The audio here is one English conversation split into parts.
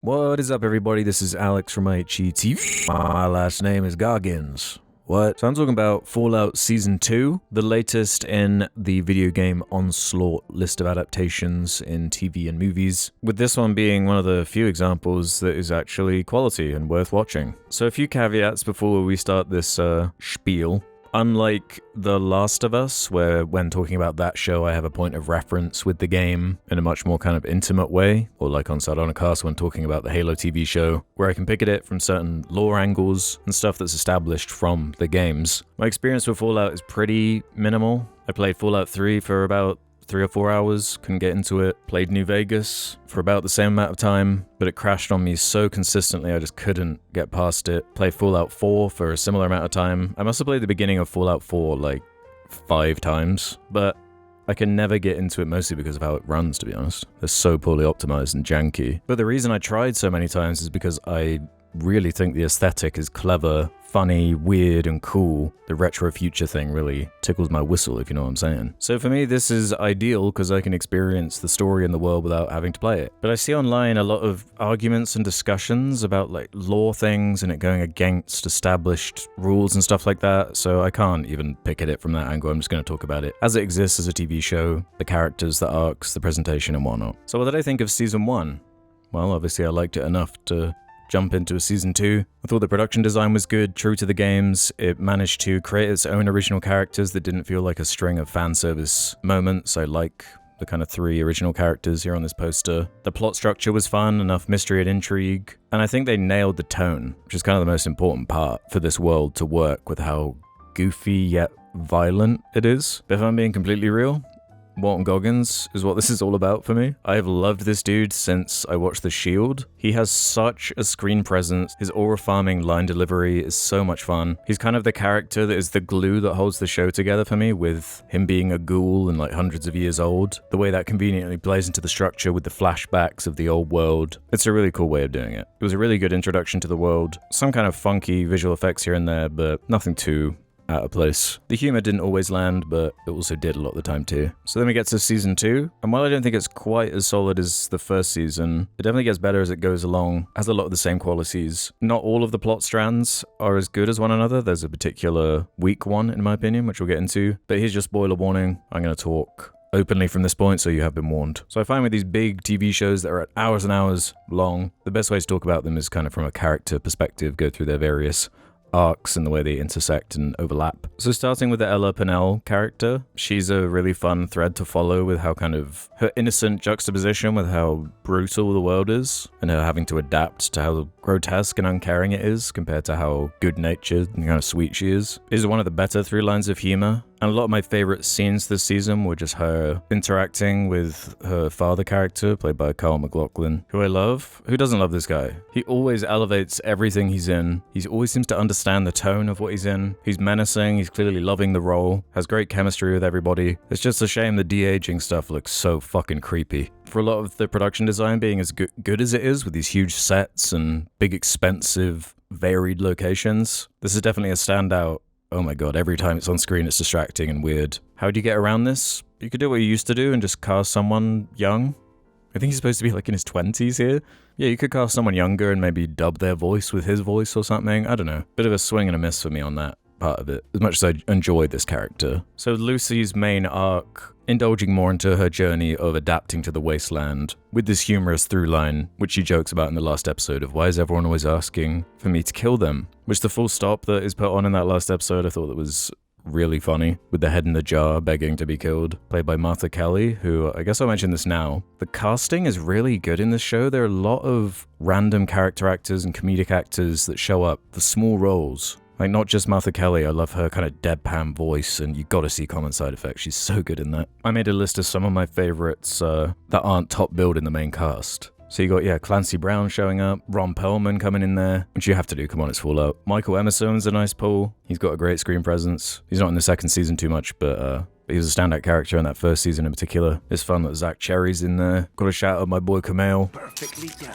What is up, everybody? This is Alex from IHE TV. My last name is Goggins. What? So I'm talking about Fallout Season 2, the latest in the video game onslaught list of adaptations in TV and movies, with this one being one of the few examples that is actually quality and worth watching. So a few caveats before we start this spiel. Unlike The Last of Us, where when talking about that show I have a point of reference with the game in a much more kind of intimate way, or like on Sardonicast when talking about the Halo TV show, where I can pick at it from certain lore angles and stuff that's established from the games. My experience with Fallout is pretty minimal. I played Fallout 3 for about 3 or 4 hours, couldn't get into it. Played New Vegas for about the same amount of time, but it crashed on me so consistently I just couldn't get past it. Played Fallout 4 for a similar amount of time. I must have played the beginning of Fallout 4 like 5 times, but I can never get into it mostly because of how it runs, to be honest. They're so poorly optimized and janky. But the reason I tried so many times is because I really think the aesthetic is clever, funny, weird, and cool. The retro future thing really tickles my whistle, if you know what I'm saying. So for me, this is ideal because I can experience the story in the world without having to play it. But I see online a lot of arguments and discussions about like lore things and it going against established rules and stuff like that, so I can't even pick at it from that angle. I'm just going to talk about it as it exists as a TV show, the characters, the arcs, the presentation, and whatnot. So what did I think of Season 1? Well, obviously I liked it enough to jump into a Season 2. I thought the production design was good, true to the games. It managed to create its own original characters that didn't feel like a string of fan service moments. I like the kind of 3 original characters here on this poster. The plot structure was fun, enough mystery and intrigue, and I think they nailed the tone, which is kind of the most important part for this world to work with how goofy yet violent it is. But if I'm being completely real, Walton Goggins is what this is all about for me. I have loved this dude since I watched The Shield. He has such a screen presence. His aura farming line delivery is so much fun. He's kind of the character that is the glue that holds the show together for me, with him being a ghoul and like hundreds of years old. The way that conveniently plays into the structure with the flashbacks of the old world. It's a really cool way of doing it. It was a really good introduction to the world. Some kind of funky visual effects here and there, but nothing too out of place. The humor didn't always land, but it also did a lot of the time too. So then we get to Season 2, and while I don't think it's quite as solid as the first season, it definitely gets better as it goes along, has a lot of the same qualities. Not all of the plot strands are as good as one another. There's a particular weak one, in my opinion, which we'll get into, but here's your spoiler warning. I'm going to talk openly from this point, so you have been warned. So I find with these big TV shows that are at hours and hours long, the best way to talk about them is kind of from a character perspective, go through their various arcs and the way they intersect and overlap. So starting with the Ella Pennell character, she's a really fun thread to follow with how kind of her innocent juxtaposition with how brutal the world is and her having to adapt to how grotesque and uncaring it is compared to how good-natured and kind of sweet she is one of the better through lines of humor. And a lot of my favorite scenes this season were just her interacting with her father character, played by Kyle MacLachlan, who I love. Who doesn't love this guy? He always elevates everything he's in. He always seems to understand the tone of what he's in. He's menacing, he's clearly loving the role, has great chemistry with everybody. It's just a shame the de-aging stuff looks so fucking creepy. For a lot of the production design being as good as it is, with these huge sets and big expensive, varied locations, this is definitely a standout. Oh my god, every time it's on screen it's distracting and weird. How do you get around this? You could do what you used to do and just cast someone young. I think he's supposed to be like in his 20s here. Yeah, you could cast someone younger and maybe dub their voice with his voice or something. I don't know. Bit of a swing and a miss for me on that part of it, as much as I enjoyed this character. So Lucy's main arc, indulging more into her journey of adapting to the wasteland, with this humorous through line, which she jokes about in the last episode of why is everyone always asking for me to kill them? Which the full stop that is put on in that last episode, I thought that was really funny, with the head in the jar begging to be killed, played by Martha Kelly, who, I guess I'll mention this now. The casting is really good in this show. There are a lot of random character actors and comedic actors that show up for small roles. Like, not just Martha Kelly, I love her kind of deadpan voice, and you gotta see Common Side Effects. She's so good in that. I made a list of some of my favorites that aren't top billed in the main cast. So you got, Clancy Brown showing up, Ron Perlman coming in there, which you have to do, come on, it's Fallout. Michael Emerson's a nice pull. He's got a great screen presence. He's not in the second season too much, but But he was a standout character in that first season in particular. It's fun that Zach Cherry's in there. Got a shout out my boy Kumail.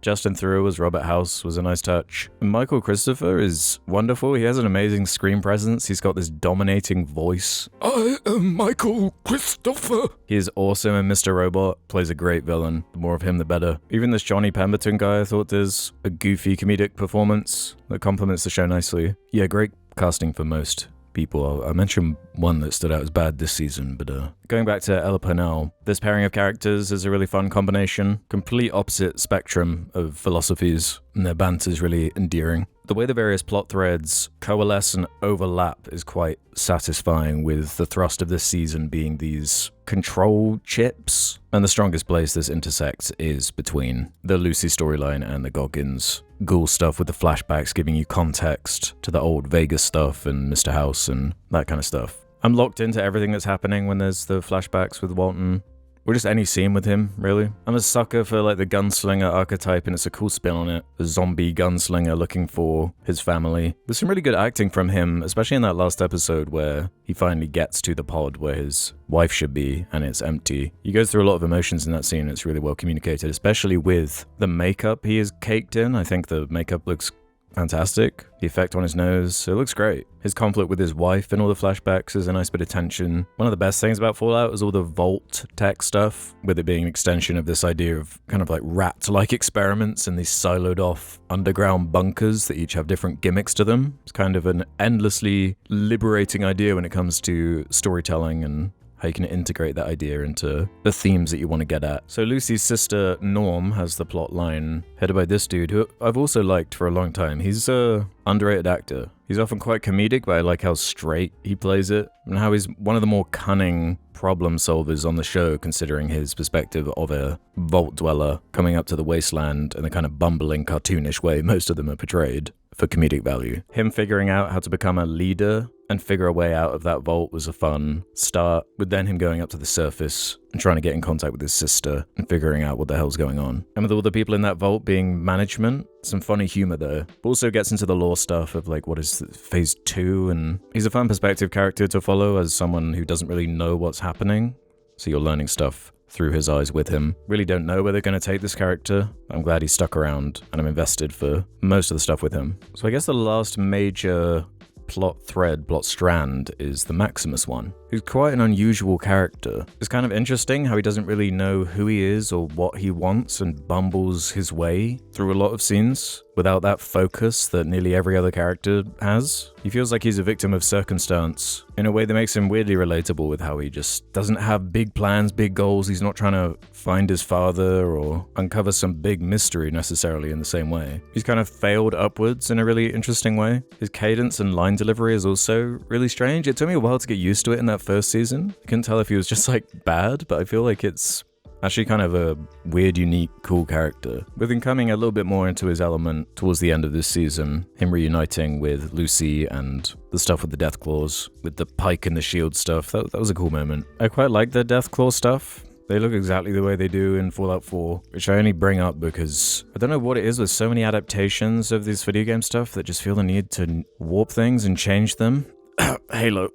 Justin Theroux as Robert House was a nice touch. And Michael Christopher is wonderful. He has an amazing screen presence. He's got this dominating voice. I am Michael Christopher. He is awesome, and Mr. Robot plays a great villain. The more of him, the better. Even this Johnny Pemberton guy, I thought does a goofy comedic performance that complements the show nicely. Yeah, great casting for most people. I mentioned one that stood out as bad this season, but going back to Ella Purnell, this pairing of characters is a really fun combination. Complete opposite spectrum of philosophies, and their banter is really endearing. The way the various plot threads coalesce and overlap is quite satisfying, with the thrust of this season being these control chips. And the strongest place this intersects is between the Lucy storyline and the Goggins ghoul stuff, with the flashbacks giving you context to the old Vegas stuff and Mr. House and that kind of stuff. I'm locked into everything that's happening when there's the flashbacks with Walton. Or just any scene with him, really. I'm a sucker for like the gunslinger archetype, and it's a cool spin on it. The zombie gunslinger looking for his family. There's some really good acting from him, especially in that last episode where he finally gets to the pod where his wife should be and it's empty. He goes through a lot of emotions in that scene. It's really well communicated, especially with the makeup he is caked in. I think the makeup looks fantastic. The effect on his nose, it looks great. His conflict with his wife in all the flashbacks is a nice bit of tension. One of the best things about Fallout is all the Vault tech stuff, with it being an extension of this idea of kind of like rat-like experiments in these siloed off underground bunkers that each have different gimmicks to them. It's kind of an endlessly liberating idea when it comes to storytelling and how you can integrate that idea into the themes that you want to get at. So Lucy's sister, Norm, has the plot line headed by this dude, who I've also liked for a long time. He's a underrated actor. He's often quite comedic, but I like how straight he plays it, and how he's one of the more cunning problem solvers on the show, considering his perspective of a vault dweller coming up to the wasteland in the kind of bumbling, cartoonish way most of them are portrayed for comedic value. Him figuring out how to become a leader and figure a way out of that vault was a fun start, with then him going up to the surface and trying to get in contact with his sister and figuring out what the hell's going on. And with all the people in that vault being management, some funny humor there. But also gets into the lore stuff of like what is phase 2, and he's a fun perspective character to follow as someone who doesn't really know what's happening. So you're learning stuff through his eyes with him. Really don't know where they're going to take this character. I'm glad he stuck around, and I'm invested for most of the stuff with him. So I guess the last major plot strand is the Maximus one, who's quite an unusual character. It's kind of interesting how he doesn't really know who he is or what he wants and bumbles his way through a lot of scenes without that focus that nearly every other character has. He feels like he's a victim of circumstance in a way that makes him weirdly relatable, with how he just doesn't have big plans, big goals. He's not trying to find his father or uncover some big mystery necessarily in the same way. He's kind of failed upwards in a really interesting way. His cadence and line delivery is also really strange. It took me a while to get used to it in that first season. I couldn't tell if he was just like bad, but I feel like it's actually kind of a weird, unique, cool character. With him coming a little bit more into his element towards the end of this season, him reuniting with Lucy and the stuff with the Death Claws, with the pike and the shield stuff, that was a cool moment. I quite like the Death Claw stuff. They look exactly the way they do in Fallout 4, which I only bring up because I don't know what it is with so many adaptations of this video game stuff that just feel the need to warp things and change them. Halo.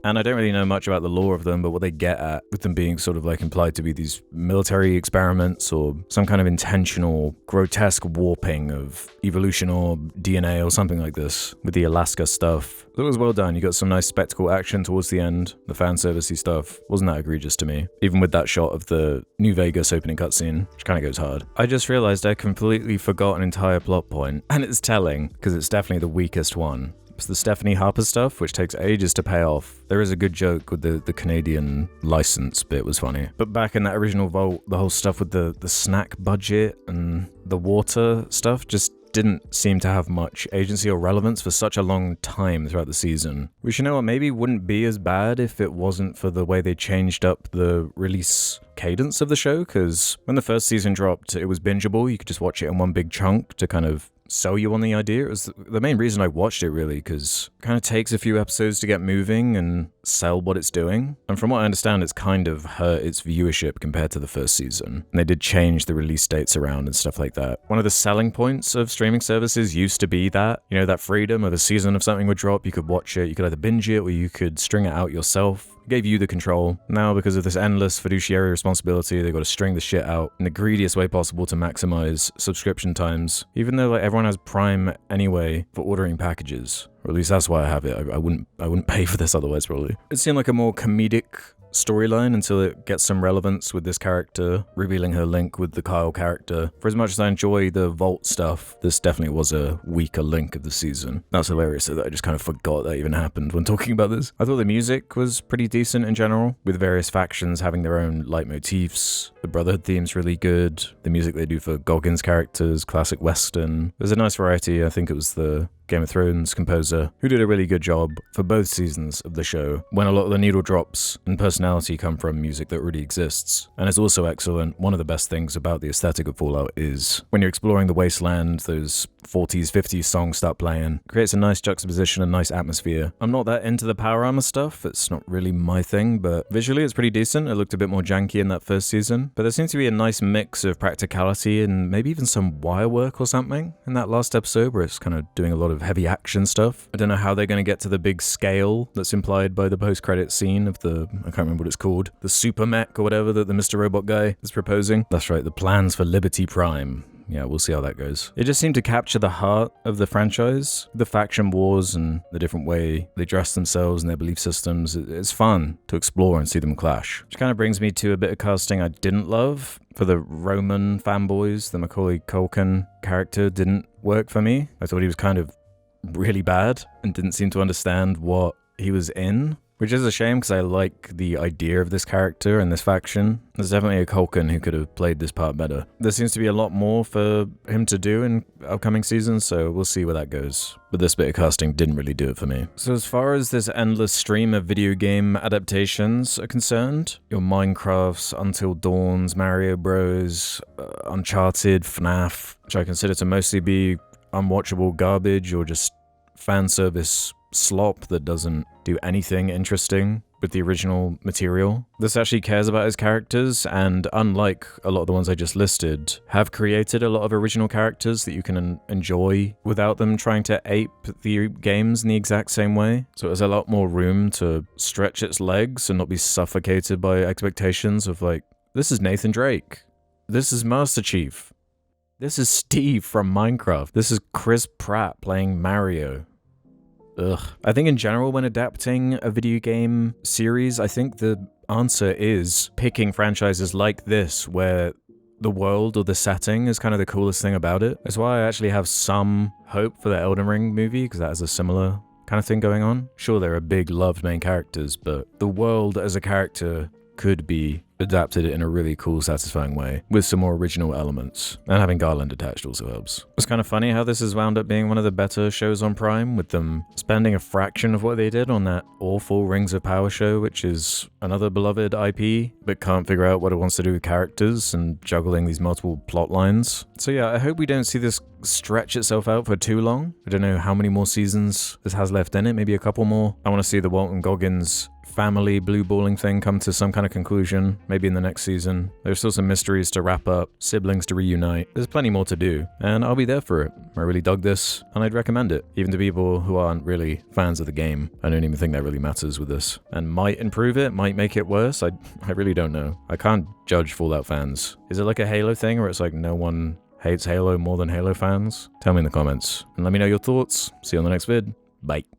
And I don't really know much about the lore of them, but what they get at with them being sort of like implied to be these military experiments or some kind of intentional, grotesque warping of evolution or DNA or something like this with the Alaska stuff. It was well done. You got some nice spectacle action towards the end. The fan servicey stuff wasn't that egregious to me, even with that shot of the New Vegas opening cutscene, which kind of goes hard. I just realized I completely forgot an entire plot point, and it's telling because it's definitely the weakest one. It's the Stephanie Harper stuff, which takes ages to pay off. There is a good joke with the Canadian license bit was funny. But back in that original Vault, the whole stuff with the snack budget and the water stuff just didn't seem to have much agency or relevance for such a long time throughout the season. Which, you know what, maybe wouldn't be as bad if it wasn't for the way they changed up the release cadence of the show, because when the first season dropped, it was bingeable. You could just watch it in one big chunk to kind of sell you on the idea. It was the main reason I watched it, really, because it kind of takes a few episodes to get moving and sell what it's doing. And from what I understand, it's kind of hurt its viewership compared to the first season. And they did change the release dates around and stuff like that. One of the selling points of streaming services used to be that, you know, that freedom of a season of something would drop, you could watch it, you could either binge it or you could string it out yourself. gave you the control. Now, because of this endless fiduciary responsibility, they got to string the shit out in the greediest way possible to maximize subscription times, even though like everyone has Prime anyway for ordering packages. Or at least that's why I have it. I wouldn't pay for this otherwise, probably. It seemed like a more comedic storyline until it gets some relevance with this character, revealing her link with the Kyle character. For as much as I enjoy the Vault stuff, this definitely was a weaker link of the season. That's hilarious that I just kind of forgot that even happened when talking about this. I thought the music was pretty decent in general, with various factions having their own leitmotifs. The Brotherhood theme's really good. The music they do for Goggins' characters, classic Western. There's a nice variety. I think it was the Game of Thrones composer who did a really good job for both seasons of the show, when a lot of the needle drops and personality come from music that already exists. And it's also excellent. One of the best things about the aesthetic of Fallout is when you're exploring the wasteland, those 40s, 50s songs start playing. It creates a nice juxtaposition, a nice atmosphere. I'm not that into the power armor stuff. It's not really my thing, but visually it's pretty decent. It looked a bit more janky in that first season, but there seems to be a nice mix of practicality and maybe even some wire work or something in that last episode where it's kind of doing a lot of heavy action stuff. I don't know how they're going to get to the big scale that's implied by the post-credit scene of the, I can't remember what it's called, the super mech or whatever that the Mr. Robot guy is proposing. That's right, the plans for Liberty Prime. Yeah, we'll see how that goes. It just seemed to capture the heart of the franchise, the faction wars and the different way they dress themselves and their belief systems. It's fun to explore and see them clash. Which kind of brings me to a bit of casting I didn't love. For the Roman fanboys, the Macaulay Culkin character didn't work for me. I thought he was kind of really bad and didn't seem to understand what he was in. Which is a shame because I like the idea of this character and this faction. There's definitely a Culkin who could have played this part better. There seems to be a lot more for him to do in upcoming seasons, so we'll see where that goes. But this bit of casting didn't really do it for me. So as far as this endless stream of video game adaptations are concerned, your Minecrafts, Until Dawns, Mario Bros, Uncharted, FNAF, which I consider to mostly be unwatchable garbage or just fan service slop that doesn't do anything interesting with the original material. This actually cares about his characters, and unlike a lot of the ones I just listed, have created a lot of original characters that you can enjoy without them trying to ape the games in the exact same way. So there's a lot more room to stretch its legs and not be suffocated by expectations of like, this is Nathan Drake, this is Master Chief, this is Steve from Minecraft, this is Chris Pratt playing Mario. Ugh. I think in general, when adapting a video game series, I think the answer is picking franchises like this, where the world or the setting is kind of the coolest thing about it. That's why I actually have some hope for the Elden Ring movie, because that has a similar kind of thing going on. Sure, there are big loved main characters, but the world as a character could be adapted in a really cool, satisfying way with some more original elements, and having Garland attached also helps. It's kind of funny how this has wound up being one of the better shows on Prime, with them spending a fraction of what they did on that awful Rings of Power show, which is another beloved IP, but can't figure out what it wants to do with characters and juggling these multiple plot lines. So yeah, I hope we don't see this stretch itself out for too long. I don't know how many more seasons this has left in it, maybe a couple more. I want to see the Walton Goggins family blue balling thing come to some kind of conclusion, maybe in the next season. There's still some mysteries to wrap up, siblings to reunite. There's plenty more to do, and I'll be there for it. I really dug this, and I'd recommend it, even to people who aren't really fans of the game. I don't even think that really matters with this. And might improve it, might make it worse, I really don't know. I can't judge Fallout fans. Is it like a Halo thing, where it's like no one hates Halo more than Halo fans? Tell me in the comments, and let me know your thoughts. See you on the next vid. Bye.